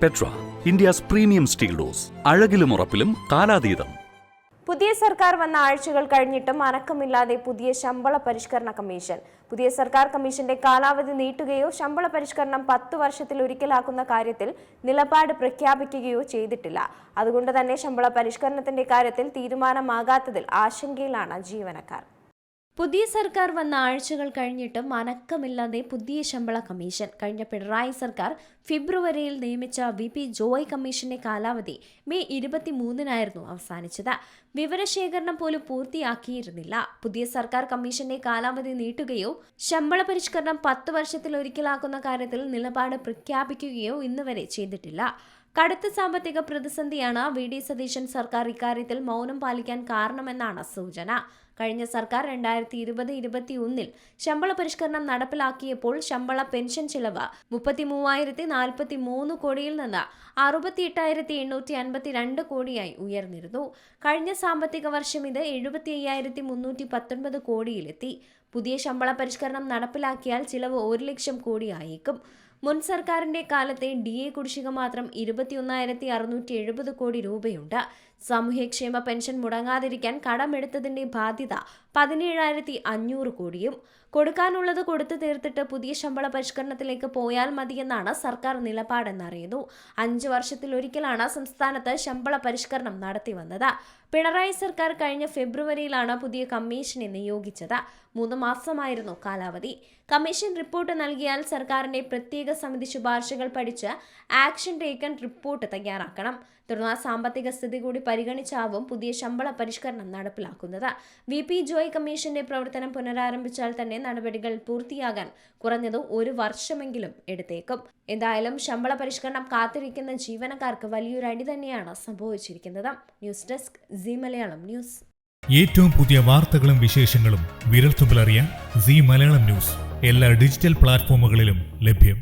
Petra, India's premium steel doors. അഴകിലും ഉറപ്പിലും കാലാതീതം. പുതിയ സർക്കാർ വന്ന ആഴ്ചകൾ കഴിഞ്ഞിട്ടും അനക്കമില്ലാതെ പുതിയ ശമ്പള പരിഷ്കരണ കമ്മീഷൻ. പുതിയ സർക്കാർ കമ്മീഷന്റെ കാലാവധി നീട്ടുകയോ ശമ്പള പരിഷ്കരണം 10 വർഷത്തിലൊരിക്കലാക്കുന്ന കാര്യത്തിൽ നിലപാട് പ്രഖ്യാപിക്കുകയോ ചെയ്തിട്ടില്ല. അതുകൊണ്ട് തന്നെ ശമ്പള പരിഷ്കരണത്തിന്റെ കാര്യത്തിൽ തീരുമാനമാകാത്തതിൽ ആശങ്കയിലാണ് ജീവനക്കാർ. പുതിയ സർക്കാർ വന്ന ആഴ്ചകൾ കഴിഞ്ഞിട്ടും അനക്കമില്ലാതെ പുതിയ ശമ്പള കമ്മീഷൻ. കഴിഞ്ഞ പിണറായി സർക്കാർ ഫെബ്രുവരിയിൽ നിയമിച്ച VP ജോയ് കമ്മീഷന്റെ കാലാവധി മെയ് 23-നായിരുന്നു അവസാനിച്ചത്. വിവരശേഖരണം പോലും പൂർത്തിയാക്കിയിരുന്നില്ല. പുതിയ സർക്കാർ കമ്മീഷന്റെ കാലാവധി നീട്ടുകയോ ശമ്പള പരിഷ്കരണം 10 വർഷത്തിലൊരിക്കലാക്കുന്ന കാര്യത്തിൽ നിലപാട് പ്രഖ്യാപിക്കുകയോ ഇന്നുവരെ ചെയ്തിട്ടില്ല. കടുത്ത സാമ്പത്തിക പ്രതിസന്ധിയാണ് VD സതീശൻ സർക്കാർ ഇക്കാര്യത്തിൽ മൗനം പാലിക്കാൻ കാരണമെന്നാണ് സൂചന. കഴിഞ്ഞ സർക്കാർ 2020-21 ശമ്പള പരിഷ്കരണം നടപ്പിലാക്കിയപ്പോൾ ശമ്പള പെൻഷൻ ചിലവ് 33,043 കോടിയിൽ നിന്ന് 68,852 കോടിയായി ഉയർന്നിരുന്നു. കഴിഞ്ഞ സാമ്പത്തിക വർഷം ഇത് 75,319 കോടിയിലെത്തി. പുതിയ ശമ്പള പരിഷ്കരണം നടപ്പിലാക്കിയാൽ ചിലവ് 1 ലക്ഷം കോടിയായേക്കും. മുൻ സർക്കാരിന്റെ കാലത്തെ DA കുടിശ്ശിക മാത്രം 21,670 കോടി രൂപയുണ്ട്. സാമൂഹ്യക്ഷേമ പെൻഷൻ മുടങ്ങാതിരിക്കാൻ കടമെടുത്തതിന്റെ ബാധ്യത 17,500 കോടിയും. കൊടുക്കാനുള്ളത് കൊടുത്തു തീർത്തിട്ട് പുതിയ ശമ്പള പരിഷ്കരണത്തിലേക്ക് പോയാൽ മതിയെന്നാണ് സർക്കാർ നിലപാടെന്നറിയുന്നു. 5 വർഷത്തിലൊരിക്കലാണ് സംസ്ഥാനത്ത് ശമ്പള പരിഷ്കരണം നടത്തി വന്നത്. പിണറായി സർക്കാർ കഴിഞ്ഞ ഫെബ്രുവരിയിലാണ് പുതിയ കമ്മീഷനെ നിയോഗിച്ചത്. 3 മാസമായിരുന്നു കാലാവധി. കമ്മീഷൻ റിപ്പോർട്ട് നൽകിയാൽ സർക്കാരിന്റെ പ്രത്യേക സമിതി ശുപാർശകൾ പഠിച്ച് ആക്ഷൻ ടേക്കൺ റിപ്പോർട്ട് തയ്യാറാക്കണം. തുടർന്ന് സാമ്പത്തിക സ്ഥിതി കൂടി പരിഗണിച്ചാവും പുതിയ ശമ്പള പരിഷ്കരണം നടപ്പിലാക്കുന്നത്. VP ജോയ് കമ്മീഷന്റെ പ്രവർത്തനം പുനരാരംഭിച്ചാൽ തന്നെ നടപടികൾ പൂർത്തിയാകാൻ കുറഞ്ഞത് 1 വർഷമെങ്കിലും എടുത്തേക്കും. എന്തായാലും ശമ്പള പരിഷ്കരണം കാത്തിരിക്കുന്ന ജീവനക്കാർക്ക് വലിയൊരു അടി തന്നെയാണ് സംഭവിച്ചിരിക്കുന്നത്. News desk Zee Malayalam news. ഏറ്റവും പുതിയ വാർത്തകളും വിശേഷങ്ങളും വിരൽത്തുമ്പിലറിയാൻ സീ മലയാളം ന്യൂസ് എല്ലാ ഡിജിറ്റൽ പ്ലാറ്റ്ഫോമുകളിലും ലഭ്യം.